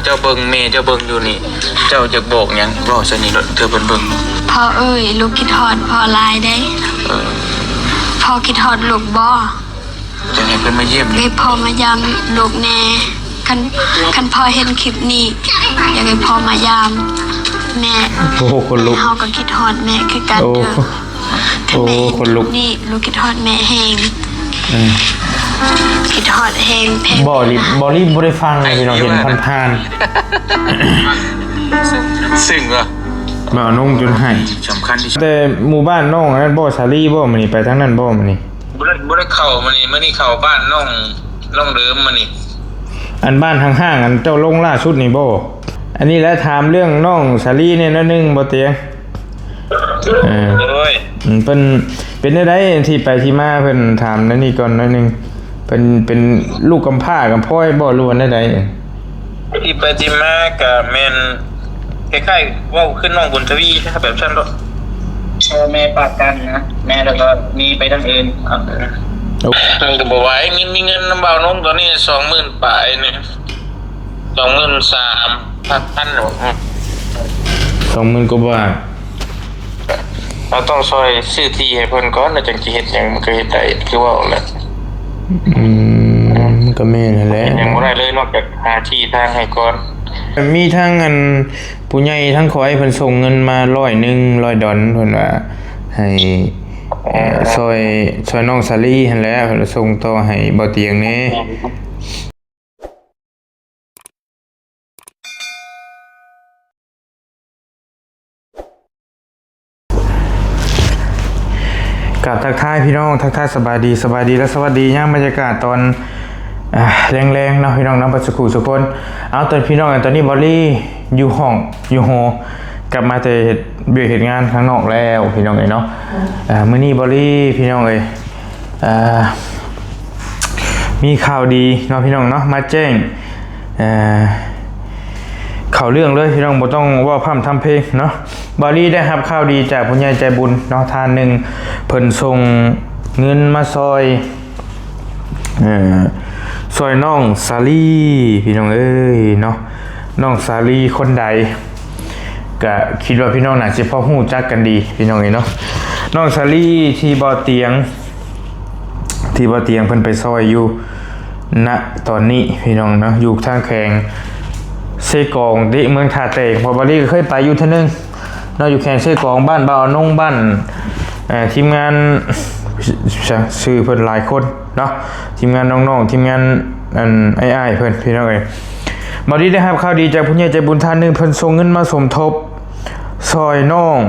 เจ้าเบิ่งแม่เจ้าเบิ่งอยู่นี่เจ้าจะบอกหยังเว้าซะนี่เธอเบิ่งพ่อเอ้ยลูกคิดฮอดพ่อหลายได้พ่อคิดฮอดลูกบ่จะให้เพิ่นมาเยี่ยมให้พ่อมายามลูกแน่คันพ่อเห็นคลิปนี้อยากให้พ่อมายามแม่โอ้คนลุกเฮาก็คิดฮอดแม่คือกันเด้อถ้าแม่เห็นลูกนี่ลูกคิดฮอดแม่แฮงคิดฮอดแฮงแพงบ่ได้ฟังพี่น้องเห็นผ่านซึ่งว่าบ่นุ่งจนให้สำคัญที่แต่หมู่บ้านน้องนั้นบ่สาลีบ่มื้อนี้ไปทางนั้นบ่มื้อนี้บ่ได้เข้ามื้อนี้เข้าบ้านน้องเดิมมื้อนี้อันบ้านห้างๆอันเจ้าลงล่าสุดนี่บ่อันนี้แล้วถามเรื่องน้องสาลีเนี่ยนิดนึงบ่เตียงโอ้ยเป็นได้ที่ไปที่มาเพิ่นถามนั่นนี่ก่อนนิดนึงเป็นลูกกำพร้ากำพร้อยบ่รู้ว่าได้ที่ไปที่มาก็แม่นคล้ายๆว่าขึ้นน้องบุญทวีถ้าแบบฉันก็แม่ปากกันนะแม่แล้วก็มีไปทางอื่นมันก็บอกว่ามีเงินน้ำเบาน้องตอนนี้20,000ปลายเนี่ย23,000หรอ20,000 กว่าบาทเราต้องซอยซื้อที่ให้เพิ่นก่อนแล้วจังสิเฮ็ดหยังมันก็เฮ็ดได้คือว่าแหละก็แม่นั่นแหละยังบ่ได้เลยนอกจากหาที่ทางให้ก่อนมีทั้งอันผู้ใหญ่ทั้งขอให้เพิ่นส่งเงินมา100 ดอลเพิ่นว่าให้ซอยน้องสาลีหั่นแหละเพิ่นส่งต่อให้บ่เตียงแน่กับทักทายพี่น้องทักทายสบายดีและสวัสดีย่างบรรยากาศตอนแรงๆเนาะพี่น้องน้ำปัสกุสุคนเอาตอนพี่น้องตอนนี้บอลลี่อยู่ห้องอยู่โฮกลับมาแต่เหตุงานข้างนอกแล้วพี่น้องเนาะมื้อนี้บอลลี่พี่น้องมีข่าวดีเนาะพี่น้องเนาะมาแจ้งข่าวเรื่องเลยพี่น้องบ่ต้องว่าพร่ำทำเพลงเนาะบอลลี่ได้รับข่าวดีจากผู้ใหญ่ใจบุญเนาะทานหนึ่งเพิ่นส่งเงินมาซอยน้องสาลีพี่น้องเอ้ยเนาะน้องสาลีคนใดก็คิดว่าพี่น้องน่าจะพอฮู้จักกันดีพี่น้องเนาะน้องสาลีที่บ่อเตียงเพิ่นไปซอยอยู่ณตอนนี้พี่น้องเนาะอยู่ทางแขวงเซกองที่เมืองท่าแตกพอบาลีเคยไปอยู่เท่านึงเนาะอยู่แขวงเซกองบ้านบ่าวนงบ้านทีมงานชื่อเพิ่นหลายคนเนาะทีมงานน้องๆทีมงานไอ้เพิ่นพี่น้องเอ้ยบอดี้ได้รับข่าวดีจากผู้ใหญ่ใจบุญท่านหนึ่งเพิ่นส่งเงินมาสมทบซอยน้อง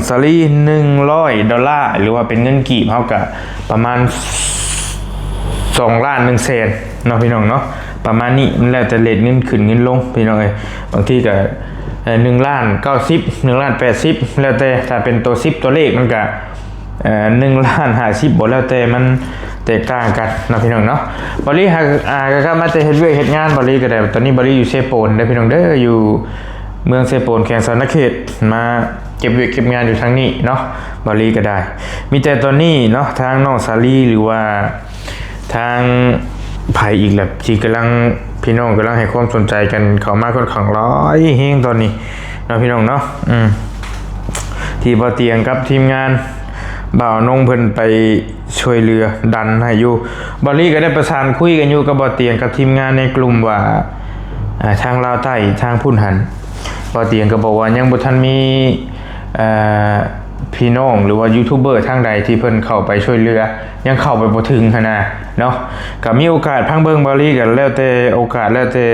สาลี$100หรือว่าเป็นเงินกีบเท่ากับประมาณ2,100,000เนาะพี่น้องเนาะประมาณนี้มันแล้วแต่เรทเงินขึ้นเงินลงพี่น้องเอ้ยบางทีก็1,90,000 1,80,000แล้วแต่ถ้าเป็นตัว10ตัวเลขมันก็1,50,000บ่แล้วแต่มันแตกต่างกันนะพี่น้องเนาะบริหารก็มาแต่เฮ็ดเวียกเฮ็ดงานบริก็ได้ตอนนี้บริอยู่เซโปนได้พี่น้องเด้ออยู่เมืองเซโปนแขวงสารนเขตมาเก็บเวียกเก็บงานอยู่ทางนี้เนาะบริก็ได้มีแต่ตอนนี้เนาะทางน้องสาลีหรือว่าทางไผอีกแหละที่กำลังพี่น้องกำลังให้ความสนใจกันเข้ามาค่อนข้างร้อยเฮงตอนนี้เนาะพี่น้องเนาะที่บ่อเตียงกับทีมงานบ่าวนงเพิ่นไปช่วยเรือดันให้อยู่บอลลี่ก็ได้ประสานคุยกันอยู่กับบ่อเตียงกับทีมงานในกลุ่มว่าทางลาวใต้ทางพุ่นหันบ่อเตียงก็บอกว่ายังบ่ทันมีพี่น้องหรือว่ายูทูบเบอร์ทางใดที่เพิ่นเข้าไปช่วยเรือยังเข้าไปบ่ถึงหั่นน่ะเนาะก็มีโอกาสพังเบิ่งบอลลี่ก็แล้วแต่โอกาสแล้วแต่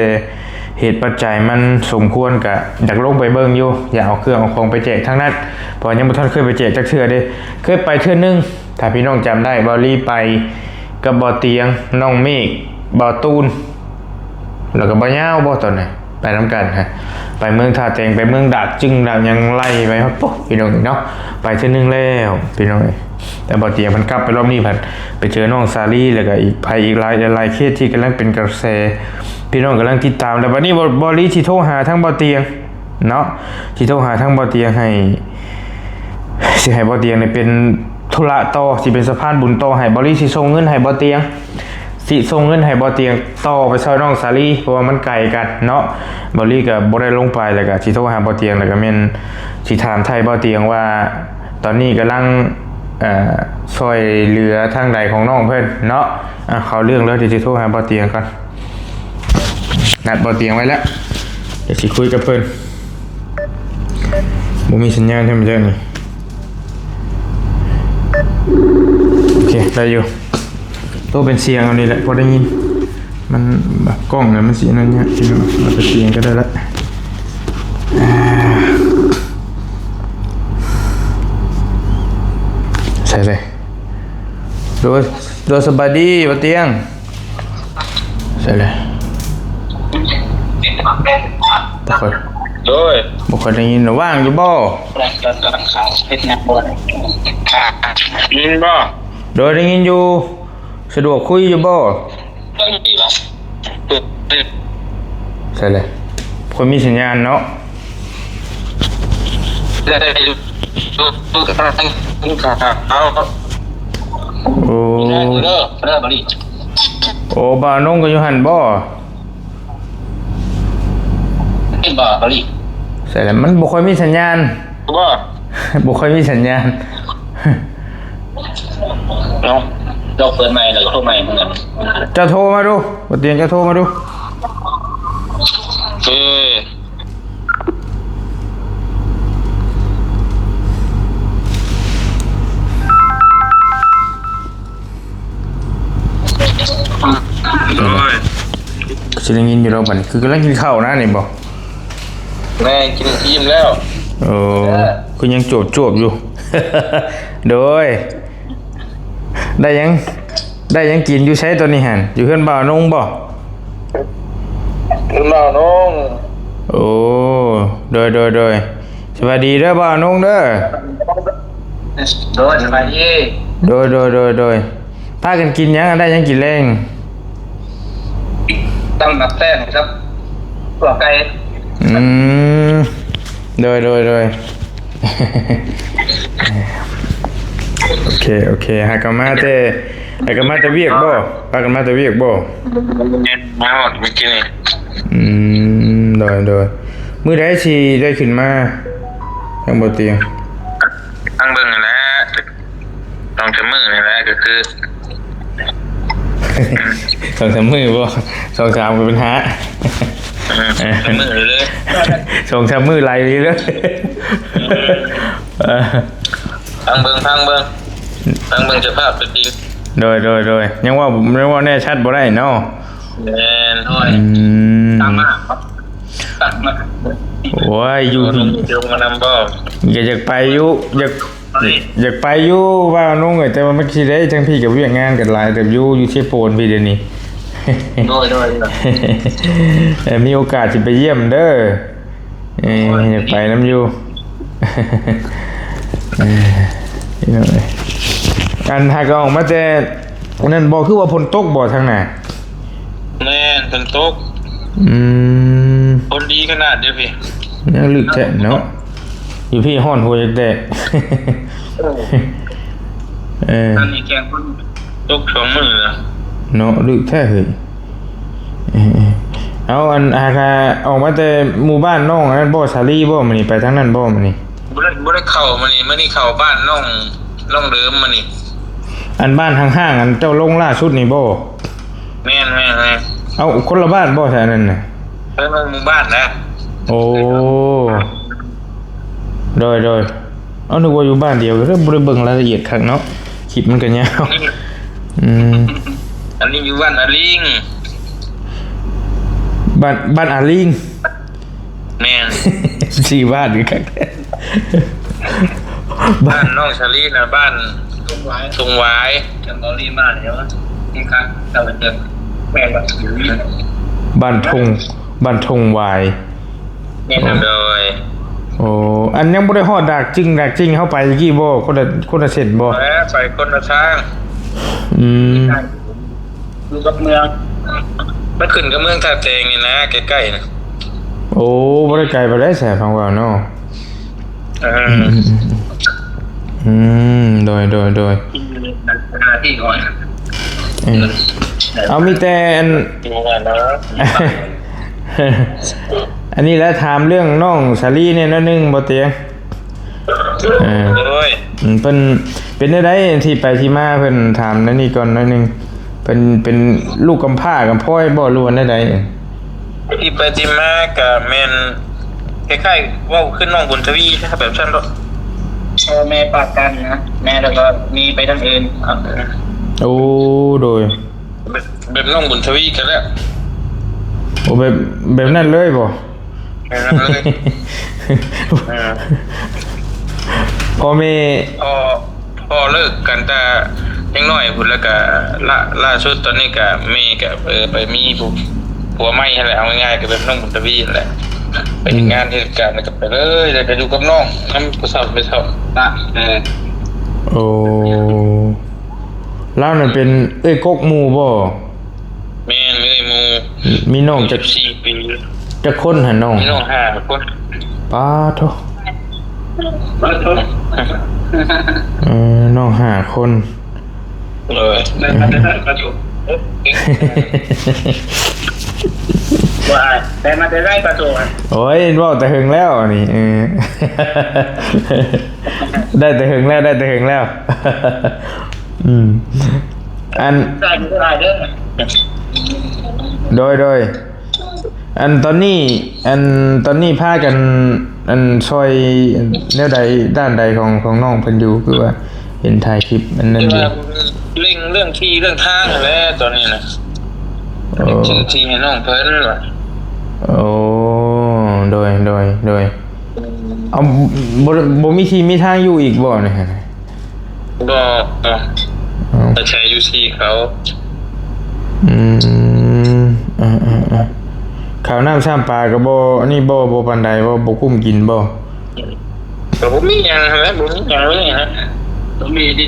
เหตุปัจจัยมันสมควรก็อยากลงไปเบิ่งอยู่อยากเอาเครื่องเอาของไปแจกทางนั้นเพราะยังบ่ทันเคยไปแจกจักเทื่อเด้เคยไปเทื่อนึงถ้าพี่น้องจำได้บอลลี่ไปกับบ่อเตียงน้องเมฆบ่อตูนแล้วก็บ่ยาวบ่ตอนไหนไปนำกันฮะไปเมืองท่าแตงไปเมืองดาดจึงดาวยังไล่ไปครับพี่น้องเนาะไปเทื่อนึงแล้วพี่น้องแต่บ่อเตียงมันกลับไปรอบนี้ไปเจอน้องสาลีแล้วก็อีกภัยอีกหลายเคสที่กำลังเป็นกระแสพี่น้องกำลังติดตามแต่วันนี้บอลลี่ที่โทรหาทั้งบ่อเตียงเนาะที่โทรหาทั้งบ่อเตียงให้บ่อเตียงเนี่ยเป็นธุระต่อที่เป็นสะพานบุญต่อให้บอลลี่ที่ส่งเงินให้บ่อเตียง สิส่งเงินให้บ่เตียงต่อไปซอยน้องสาลีเพราะว่ามันไกลกันเนาะบ่ลีก็บ่ได้ลงไปแล้วก็สิโทรหาบ่เตียงแล้วก็แม่นสิถามไทยบ่เตียงว่าตอนนี้กำลังซอยเหลือทางใดของน้องเพิ่นเนาะเขาเรื่องแล้วเดี๋ยวสิโทรหาบ่เตียงก่อนนัดบ่เตียงไว้แล้วเดี๋ยวสิคุยกับเพิ่นบ่มีสัญญาณใช่มั้ยเจ้านี่โอเคได้อยู่ตัวเป็นเสียงเอานี่แหละพอได้ยินมันแบบกล้องเนี่ยมันสีนั่นเนี่ยที่เราจะเสียงก็ได้ละใช่เลยโดยสบายดีบ่เตียงใช่เลยบ่ค่อย โดย บ่ค่อยได้ยินว่างอยู่บ่ เพชรนักบอลยินบ่ โดยได้ยินอยู่สะดวกคุยอยู่บ่ ต้องดีวะ ใช่เลยคนมีสัญญาณเนาะ ได้ดูกระทั่งเอา โอ้ เด้อบริ โอ้บ่าวนงก็อยู่หั่นบ่ เป็นบ่บริ ใช่แล้วมันบ่ค่อยมีสัญญาณ บ่ บ่ค่อยมีสัญญาณ น้องเราเปิดใหม่แล้วก็โทรใหม่เหมือนกัน จะโทรมาดูบ่เตียงจะโทรมาดู เออโอ้ย สิได้ยินอยู่แล้วบัดนี้คือกำลังกินข้าวนะนี่บ่ แม่กินอิ่มแล้ว โอ้คือยังจวบอยู่ โดยได้ยังกินอยู่ใช้ตัวนี้หั่นอยู่เฮือนบ่าวนงบ่ คุณบ่าวน้อง โอ้โดยสวัสดีเด้อบ่าวนงเด้อ โดยสบายดี โดยพากันกินยังได้ยังกินแรง ตั้งนับแต้มครับตัวไก่ โดย โอเคหากนมาแต่เวียกบ่พากันมาแต่เวียกบ่ มาหมดเมื่อกี้นี่ โดยมื้อใดสิได้ขึ้นมาทางบ่เตียง ตั้งเบิ่งนั่นแหละลองจะมือนี่แหละก็คือ 2-3 มื้อบ่2-3ก็เป็นหา จะมือเลย 2-3 มื้อไหลเลยตั้งเบิ่งจะภาพเป็นจริง โดยยังว่าแน่ชัดบ่ได้เนาะ แน่นห้อยตามมาครับตัดมา โอ้ยอยู่ เดี๋ยวมานำบ่ อยากไปอยู่อยากไปอยู่ว่าน้องเอ้ยแต่ว่ามันสิได้จังพี่กับเวียกงานกันหลายแต่อยู่เชฟโปนพี่เดี๋ยวนี้ โดย มีโอกาสสิไปเยี่ยมเด้ออยากไปน้ำอยู่ นี่เลยอันหากออกมาแต่นั่นบ่คือว่าฝนตกบ่ทางน่ะ แน่นเป็นตกคนดีขนาดเดียวพี่ ยังลึกแท้เนาะอยู่พี่ฮ้อนหัวจักแตก นั่นนี่แกงคนตก2 มื้อนะ เนาะลึกแท้เฮ้ยเอาอันหากออกมาแต่หมู่บ้านน้องอันนั้นบ่สาลีบ่มื้อนี้ไปทางนั้นบ่มื้อนี้ บ่ได้เข้ามานี่เข้าบ้านน้องเดิมมานี่ อันบ้านห่างๆอันเจ้าลงล่าสุดนี่บ่ แม่น เอาคนละบ้านบ่ใช่อันนั้นน่ะ เพิ่นหมู่บ้านนะ โอ้โดยเอานึกว่าอยู่บ้านเดียวก็บ่ได้เบิ่งรายละเอียดคักเนาะคลิปมันก็ยาวอันนี้อยู่บ้านอาลิง บ้านอาลิง แม่น สี่บ้านนี่คัก บ้านน้องชาลีนะบ้านทงหวายจังตอรี่บ้านเดี๋ยวนี่ครับแต่ละเดือนแม่บ้านอยู่นี่ บ้านทงวาย แนะนำโดย โอ้อันยังบ่ได้ฮอดดากจริงเข้าไปเมื่อกี้บ่คนละเส้นบ่ แล้วไปคนละทาง อยู่กับเมืองมันขึ้นกับเมืองท่าแตงนี่นะใกล้ๆนะ โอ้บ่ได้ไกลบ่ได้แสฟังว่าเนาะโดย หาที่ก่อน เอามีแต่อัน ดูกันนะ อันนี้แล้วถามเรื่องน้องสาลีเนี่ยนิดนึงบ่เตียงโอ้ย เป็นได้ที่ไปที่มาเพิ่นถามนั่นนี่ก่อนนิดนึงเป็นลูกกำพร้ากำพร้อยบ่รู้ว่าได้ ที่ไปที่มากับแมนคล้ายๆว่าขึ้นน้องบุญทวีถ้าแบบฉันก็แม่ปากกันนะแม่แล้วก็มีไปทางอื่น โอ้โดย แบบน้องบุญทวีกันแล้ว โอ้แบบนั้นเลยบ่ พอมี พอเลิกกันแต่ยังน้อยพุ่นแล้วก็ล่าสุดตอนนี้ก็มีก็ไปมีผัวใหม่อะไรเอาง่ายๆก็แบบน้องบุญทวีนั่นแหละไปงานเทศกาลแล้วก็ไปเลยแล้วก็อยู่กับน้องน้ำผู้สาวไปเท่าละโอ้แล้วนั่นเป็นกกหมู่บ่แม่นเลยหมู่มีน้องจัก4 ปีจักคนหั่นน้องมีน้อง5 คน ป้าโธ่น้อง5 คนเลยได้กระจุกว่าแต่มาได้กระจุกโอ้ยเว้าแต่หึงแล้วนี่ได้แต่หึงแล้วอันได้เด้อโดยอันตอนนี้พากันอันซอยแนวใดด้านใดของน้องเพิ่นอยู่คือว่าเห็นถ่ายคลิปอันนั้นอยู่เรื่องที่เรื่องทางแหละตอนนี้นะชื่อที่ให้น้องเพิ่นว่ะโอ้โดยเอาบ่มีที่มีทางอยู่อีกบ่เนี่ยบ่แต่ใช้อยู่ที่เขาข้าวน้ำซ้ำปลาก็บ่นี่บ่ปานใดบ่คุ้มกินบ่ก็บ่มีหยังแหละบ่มีหยังเลยฮะบ่มีดิ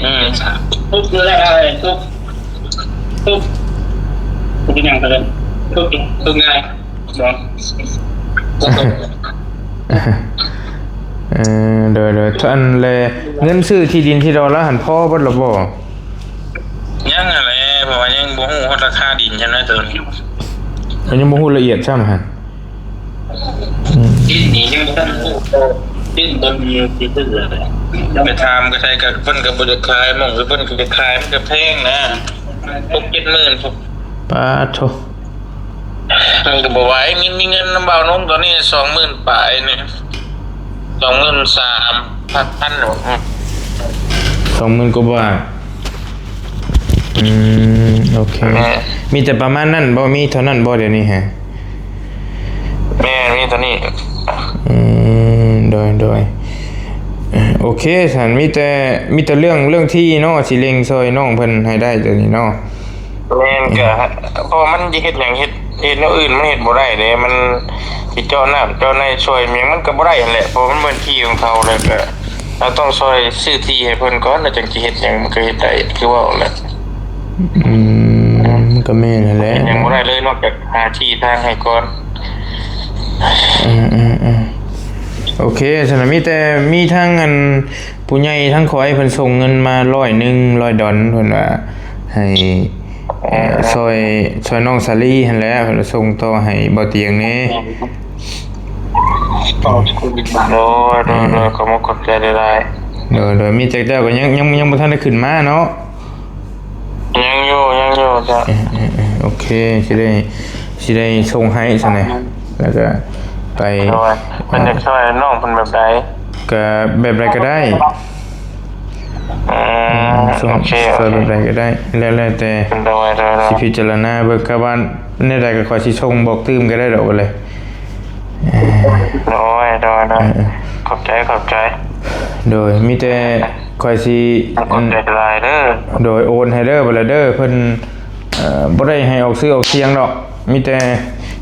ทุกคืออะไรทุกอย่างก็เลยทุกง่ายบ่โดยท่านแลเงินซื้อที่ดินที่เราละหันพ่อบ่ล่ะบ่ยังอะไรเพราะว่ายังบ่ฮู้ราคาดินใช่มั้ยตัวนี้ยังบ่ฮู้ละเอียดซ้ํหั่นดินนี่ยังบ่ทันฮู้ดินบ่มีที่ซื้อเลยไปถามก็ใช่ก็เพิ่นก็บ่ได้ขายหม่องเพิ่นก็จะขายมันก็แพงนะ6-7 หมื่นป้าโธ่มันก็บ่ไหวมีเงินนำเบาน้องตอนนี้ 20,000 ปลายนี่ 23,000 หนู20,000 กว่าบาทโอเคมีแต่ประมาณนั้นบ่มีเท่านั้นบ่เดี๋ยวนี้ฮะแม่มีตัวนี้โดยโอเคฉันมีแต่เรื่องที่เนาะสิเล็งซอยน้องเพิ่นให้ได้ตัวนี้เนาะแม่นก็เพราะมันสิเฮ็ดหยังเฮ็ดแนวอื่นมันเฮ็ดบ่ได้เด้มันสิเจาะน้ำเจาะในช่วยมันก็บ่ได้นั่นแหละเพราะมันเป็นที่ของเขาแล้วก็เราต้องซอยซื้อที่ให้เพิ่นก่อนแล้วจังสิเฮ็ดหยังมันก็เฮ็ดได้คือว่าแหละก็แม่นั่นแหละยังบ่ได้เลยนอกจากหาที่ทางให้ก่อนโอเคฉะนั้นมีทั้งอันผู้ใหญ่ทั้งขอให้เพิ่นส่งเงินมา$100เพิ่นว่าให้ซอยน้องสาลีหั่นแหละเพิ่นส่งต่อให้บ่เตียงแน่โดยขอมากดใจได้โดยมีแต่แล้วก็ยังบ่ทันได้ขึ้นมาเนาะยังอยู่จ้ะโอเคสิได้ส่งให้ซะแน่แล้วก็ไปมันจะช่วยน้องเพิ่นแบบใดก็แบบใดก็ได้ส่งแบบใดก็ได้แล้วแต่สิพิจารณาเบิ่งกับว่าในใดก็ขอสิส่งบอกตื้มก็ได้ดอกเลยโดยขอบใจโดยมีแต่ขอยสิขอบใจหลายเด้อโดยโอนให้เด้อบ่ละเด้อเพิ่นบ่ได้ให้ออกซื้อออกเสียงดอกมีแต่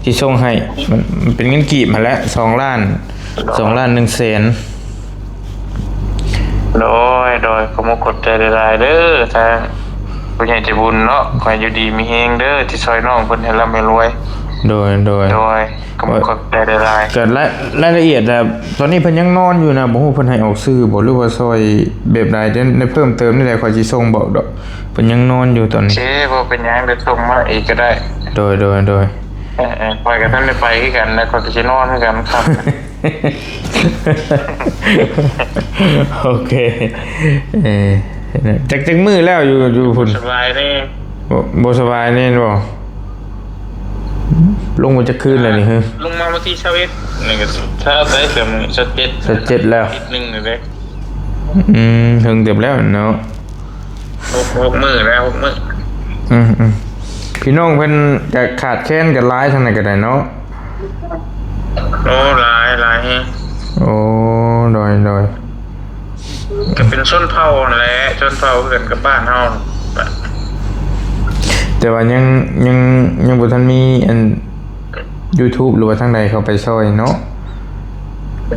สิส่งให้มันเป็นเงินกีบหั่นแหละ2 ล้าน1แสนโดยขอมากดใจหลายเด้อทางผู้ใหญ่ใจบุญเนาะขอให้อยู่ดีมีแฮงเด้อที่ซอยน้องเพิ่นให้ร่ำให้รวย โดย โดยก็มันก็ได้หลาย เกิดรายละเอียดแบบตอนนี้เพิ่นยังนอนอยู่นะบ่ฮู้เพิ่นให้ออกซื้อบ่หรือว่าซอยแบบใดได้เพิ่มเติมนี่แหละขอยสิส่งบอกดอกเพิ่นยังนอนอยู่ตอนนี้ เช่บ่เป็นหยังเดี๋ยวส่งมาอีกก็ได้ โดย ไปกับท่านได้ไปคือกันแล้วก็สินอนคือกันครับ โอเคจักมือแล้วอยู่พุ่น สบายนี่ บ่สบายแน่บ่ลงมาจะคืนแล้วนี่ฮะ ลงมาเมื่อกี้เช้าเอ็ดนี่ก็ถ้าได้เติมสเจ็ด เจ็ดแล้ว นิดนึงเลยเด้ ถึงเต็มแล้วเนาะ หกมื้อแล้ว6 มื้อ พี่น้องเพิ่นจะขาดแค้นกันร้ายทางไหนกันได้เนาะ โอ้หลายแฮะ โอ้โดย ก็เป็นชนเผ่านั่นแหละชนเผ่าเกินกับบ้านเฮา แต่ว่ายังบ่ทันมีอัน YouTube หรือว่าทางใดเข้าไปช่วยเนาะ แ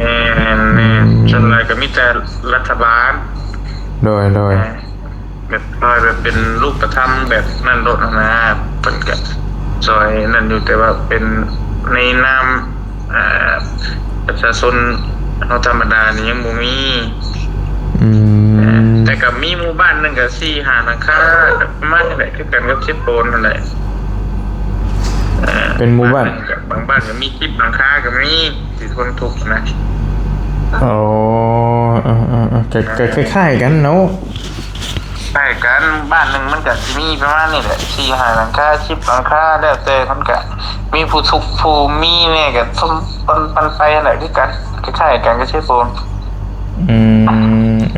ม่ชนอะไรก็มีแต่รัฐบาล โดย แบบแบบเป็นรูปธรรมแบบนั่นโดดนะเพิ่นก็ซอยนั่นอยู่แต่ว่าเป็นในนามประชาชนเฮาธรรมดานี่ยังบ่มี แต่ก็มีหมู่บ้านนึงก็4-5หลังคาก็ประมาณนี้แหละคือกันกับชิดโปนนั่นแหละ เป็นหมู่บ้าน บางบ้านก็มี10หลังคาก็มีที่คนทุกข์นะ โอ้ก็คล้ายๆกันเนาะ ใช่กันบ้านหนึงมันก็สิมีประมาณนี้แหละ4-5หลังคา10หลังคาแล้วแต่มันก็มีผู้ทุกข์ผู้มีแน่ก็สมปันไปนั่นแหละคือกันคล้ายๆกันกับชิดโปน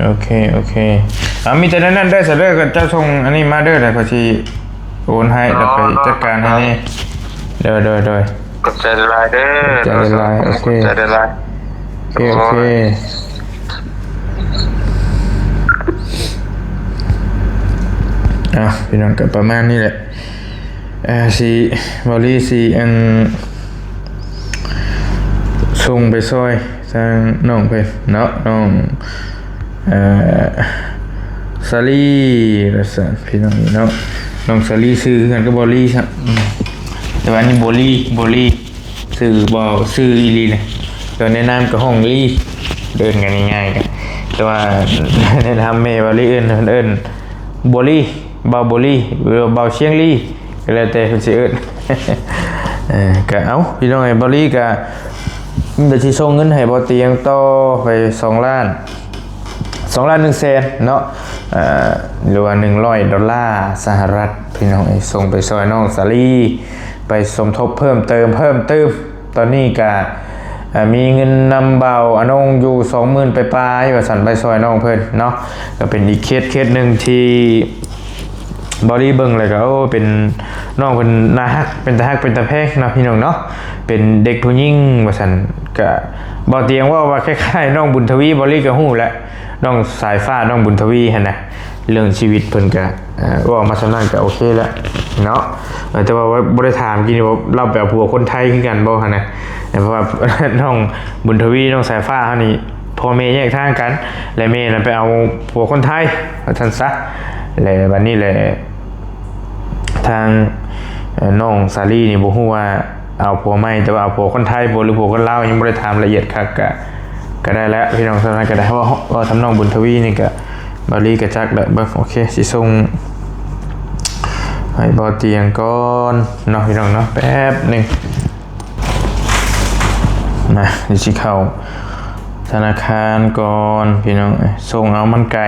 โอเคมีแต่นั้นได้อเสร็จแล้วก็เจ้าส่งอันนี้มาเด้อแล้วก็สิโอนให้แล้วไปจัดการให้นี่เด้อ กดใจละลายเด้อ ใจละลายโอเค ใจละลาย โอเคพี่น้องก็ประมาณนี้แหละสิบอลี่สิอันส่งไปซอยทางน้องเพิ่นเนาะน้องซาลีว่าซั่นพี่น้องเนาะน้องซาลีซื้อกันก็บอลี่ครับแต่ว่าอันนี้บอลี่ซื้อบ่ซื้ออีหลีเลยตัวแนะนำกับห้องลี่เดินกันง่ายๆกันแต่ว่าแนะนำแม่บอลี่เอิ้นบอลี่เบาบอลี่หรือเบาเชียงลี่ก็แล้วแต่เพิ่นสิเอิ้น ก็เอาพี่น้องไอ้บอลี่ก็เดี๋ยวสิส่งเงินให้บ่เตียงต่อไป2 ล้าน1แสนเนาะหรือว่า$100สหรัฐพี่น้องไอ้ส่งไปซอยน้องสาลีไปสมทบเพิ่มเติมตอนนี้ก็มีเงินนำเบาอนงอยู่ 20,000 ไปปลายว่าสั่นไปซอยน้องเพิ่นเนาะก็เป็นอีกเคสหนึงที่บอดี้เบิ่งเลยก็เป็นน้องเพิ่นน่าฮักเป็นตาฮักเป็นตาแพงนะพี่น้องเนาะเป็นเด็กผู้หญิงว่าซั่นก็บ่เตียงว่าคล้ายๆน้องบุญทวีบอดี้ก็ฮู้แหละน้องสายฟ้าน้องบุญทวีหั่นน่ะเรื่องชีวิตเพิ่นก็ว่ามาสำนั้นก็โอเคแล้วเนาะแต่ว่าบ่ได้ถามกินว่าเราแบบผัวคนไทยคือกันบ่หั่นน่ะเพราะว่า น้องบุญทวีน้องสายฟ้าเฮานี่พ่อแม่แยกทางกันและแม่น่ะไปเอาผัวคนไทยว่าซั่นซะแล้วบัดนี้แหละทางน้องสาลีนี่บ่ฮู้ว่าเอาผัวใหม่แต่ว่าเอาผัวคนไทยบ่หรือผัวคนลาวยังบ่ได้ถามละเอียดคักก็ได้แล้วพี่น้องสำนักก็ได้ว่าทำน้องบุญทวีนี่ก็บาลีก็จักแล้วเบิ่งโอเคสิส่งให้บ่เตียงก่อนเนาะพี่น้องเนาะแป๊บนึงมาสิเข้าธนาคารก่อนพี่น้องส่งเอามันไกล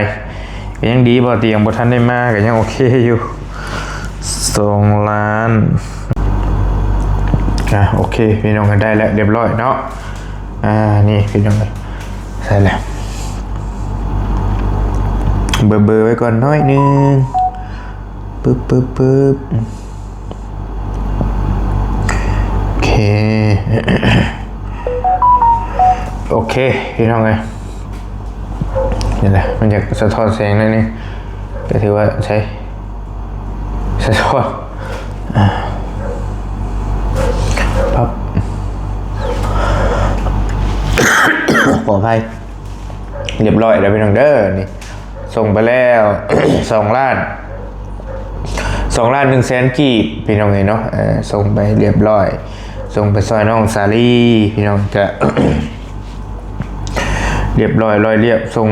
ก็ยังดีบ่เตียงบ่ทันได้มาก็ยังโอเคอยู่2 ล้านโอเคพี่น้องกันได้แล้วเรียบร้อยเนาะนี่พี่น้องใส่แล้วเบอร์ไว้ก่อนน้อยนึงปึ๊บโอเค โอเคพี่น้องเลยนี่แหละมันจะสะท้อนแสงนั่นนี่ก็ถือว่าใช้สะท้อนปั๊บ ขออภัยเรียบร้อยแล้วพี่น้องเด้อนี่ส่งไปแล้ว 2 ล้าน 2,100,000กีบพี่น้องเนาะส่งไปเรียบร้อยส่งไปซอยน้องสาลีพี่น้องจะ เรียบร้อยร้อยเรียบส่ง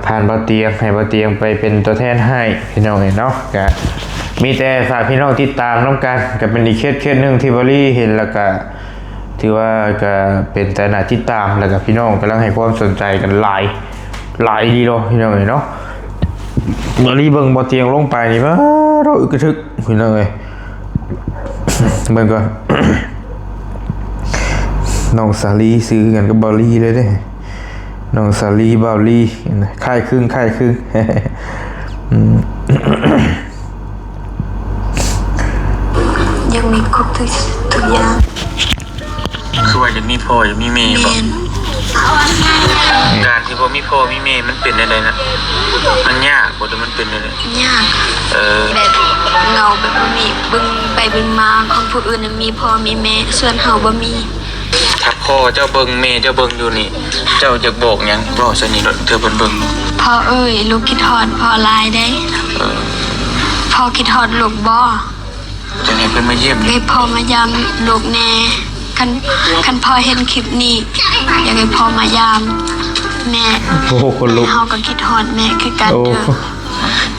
ผ่านบ่เตียงให้บ่เตียงไปเป็นตัวแทนให้พี่น้องเนาะก็มีแต่ฝากพี่น้องติดตามน้ำกันก็เป็นอีกเคสหนึ่งที่บริเห็นแล้วก็ถือว่าก็เป็นแต่หน้าติดตามแล้วก็พี่น้องกำลังให้ความสนใจกันหลายดีเลยพี่น้องเนาะบริเบิ่งบ่เตียงลงไปนี่ว่าเราอึกกระทึกพี่น้องเลยเบิ่งก่อน น้องสาลีซื้อกันกับบอลลี่เลยเด้น้องสาลีบอลลี่ค่ายครึ่งยังมีครบทุกอย่าง คือว่าจะมีพ่อจะมีแม่บ่ แม่น การที่บ่มีพ่อมีแม่มันเป็นได้นะมันยากบ่แต่มันเป็นได้ ยากแบบเงาแบบบ่มีบึงไปบึงมาของผู้อื่นน่ะมีพ่อมีแม่ส่วนเฮาบ่มี ถ้าพ่อเจ้าเบิ่งแม่เจ้าเบิ่งอยู่นี่เจ้าจะบอกหยังบอกซะนี่เธอเพิ่นเบิ่ง พ่อเอ้ยลูกคิดฮอดพ่อหลายได้พ่อคิดฮอดลูกบ่ จะให้เพิ่นมาเยี่ยม ให้พ่อมายามลูกแน่คันพ่อเห็นคลิปนี้อยากให้พ่อมายามแม่ โอ้โหคนลุก เฮาก็คิดฮอดแม่คือกัน โอ้ เด้อ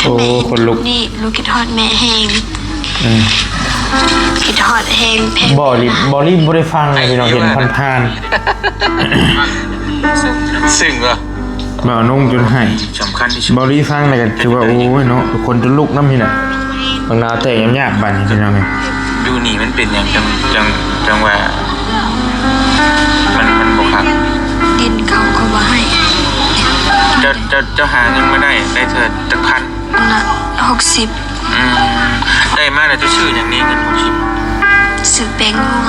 ถ้าแม่ โอ้คนลุก นี่ลูกคิดฮอดแม่แฮงคิดฮอดแฮงแพง บอลลี่บ่ได้ฟังเลยพี่น้องเห็นผ่าน ซึ่งว่า ๆบ่าวนุ่งจนให้ สำคัญที่สุด บอลลี่ฟังเลยก็ถือว่าโอ้ยเนาะคนจนลุกน้ำพี่น่ะบางนาแตกยากๆบัดนี้พี่น้องเอ้ย อยู่นี่มันเป็นหยังจังว่ามันบ่คัก ดินเขาก็บ่ให้ จะหาเงินมาได้เถิดจักพัน อันละ60 ได้มาแล้วจะชื่อหยังนี้เงิน60 ซื้อแป้งนัว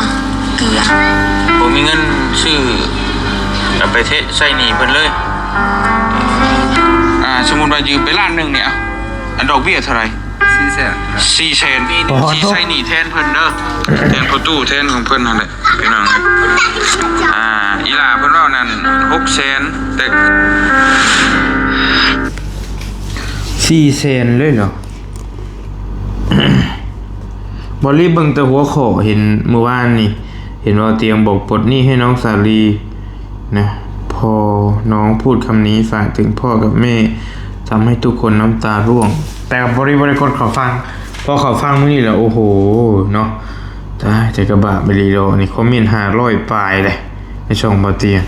เกลือ ผมมีเงินชื่อเอาไปใช้หนี้เพิ่นเลยสมมุติว่ายืมไปล้านหนึงเนี่ยอันดอกเบี้ยเท่าไหร่400,000ที่ใช้หนี้แทนเพิ่นเด้อแทนประตูแทนของเพิ่นนั่นแหละพี่น้องอีหล่าเพิ่นว่านั่น600,000แต่ 400,000เลยเหรอ บอลลี่เบิ่งแต่หัวข้อเห็นเมื่อวานนี่เห็นว่าเตรียมบอกปลดหนี้ให้น้องสาลีนะพอน้องพูดคำนี้ฝากถึงพ่อกับแม่ทำให้ทุกคนน้ำตาร่วง แต่กับบริกรเขาฟังพอเขาฟังมื้อนี้แล้วโอ้โหเนาะตายใจกระบะไปรีโดนี่คอมเมนต์500ปลายเลยในช่องบ่เตียง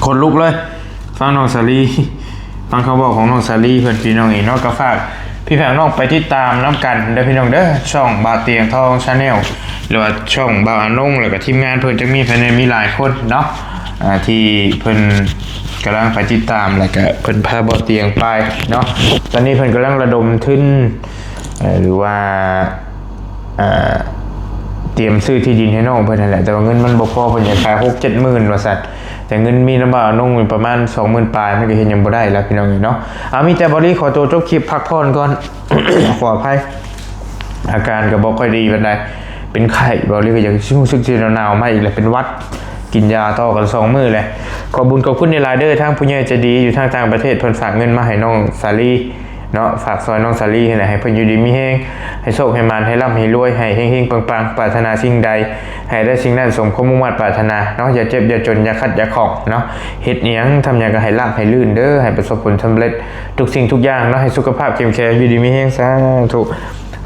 คนลุกเลยฟังน้องสาลีฟังเขาบอกของน้องสาลีเพื่อนพี่น้องเองเนาะก็ฝากพี่แฝงน้องไปติดตามน้ำกันเด้อพี่น้องเด้อช่องบาเตียงทองชาแนลหรือว่าช่องบาอนงแล้วก็ทีมงานเพิ่นจะมีภายในมีหลายคนเนาะที่เพิ่นกำลังไปติดตามแล้วก็เพิ่นพาบาเตียงไปเนาะตอนนี้เพิ่นกำลังระดมทุนหรือว่าเตรียมซื้อที่ดินให้น้องเพิ่นนั่นแหละแต่ว่าเงินมันบ่พอเพิ่นอยากขาย 6-7 หมื่นว่าซั่นแต่เงินมีน้ำบาน้องมีประมาณ 20,000 ปลายมันก็เฮ็ดหยังบ่ได้แล้วพี่น้องเนาะมีแต่บริขอตัวจบคลิปพักผ่อนก่อน ขออภัยอาการก็บ่ค่อยดีปานใดเป็นไข้บริก็ยังรู้สึกสิหนาวๆมาอีกแล้วเป็นหวัดกินยาต่อกัน2มื้อเลยขอบุญขอบคุณในหลายเด้อทางผู้ใหญ่ใจดีอยู่ทางต่างประเทศเพิ่นฝากเงินมาให้น้องสาลีเนาะฝากซอยน้องสาลีให้เพิ่นอยู่ดีมีแฮงให้โชคให้มานให้ร่ำให้รวยให้เฮงๆปังๆปรารถนาสิ่งใดให้ได้สิ่งนั้นสมความมุ่งมั่นปรารถนาเนาะอย่าเจ็บอย่าจนอย่าขัดอย่าของเนาะเฮ็ดอีหยังทำหยังก็ให้ราบให้ลื่นเด้อให้ประสบผลสำเร็จทุกสิ่งทุกอย่างเนาะให้สุขภาพเข้มแข็งอยู่ดีมีแฮงสาธุ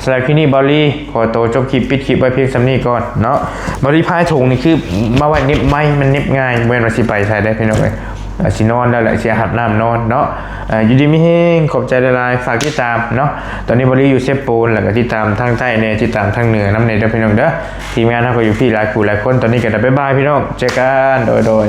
สำหรับคลิปนี้บอลลี่ขอตัวจบคลิปปิดคลิปไว้เพียงสำนี้ก่อนเนาะบอลลี่พายถุงนี่คือมาไว้นิบไม้มันนิบง่ายเว้นว่าสิไปใช้ได้พี่น้องเอ้ยสินอนแล้วแหละสิอาบน้ำนอนเนาะอยู่ดีมีแฮงขอบใจหลายๆฝากติดตามเนาะตอนนี้บริอยู่เซฟปูนแล้วก็ติดตามทางใต้เนี่ยติดตามทางเหนือน้ำเนยเด้อพี่น้องเด้อทีมงานเราก็อยู่พี่หลายคู่หลายคนตอนนี้ก็ได้บ๊ายบายพี่น้องเจอกันโดย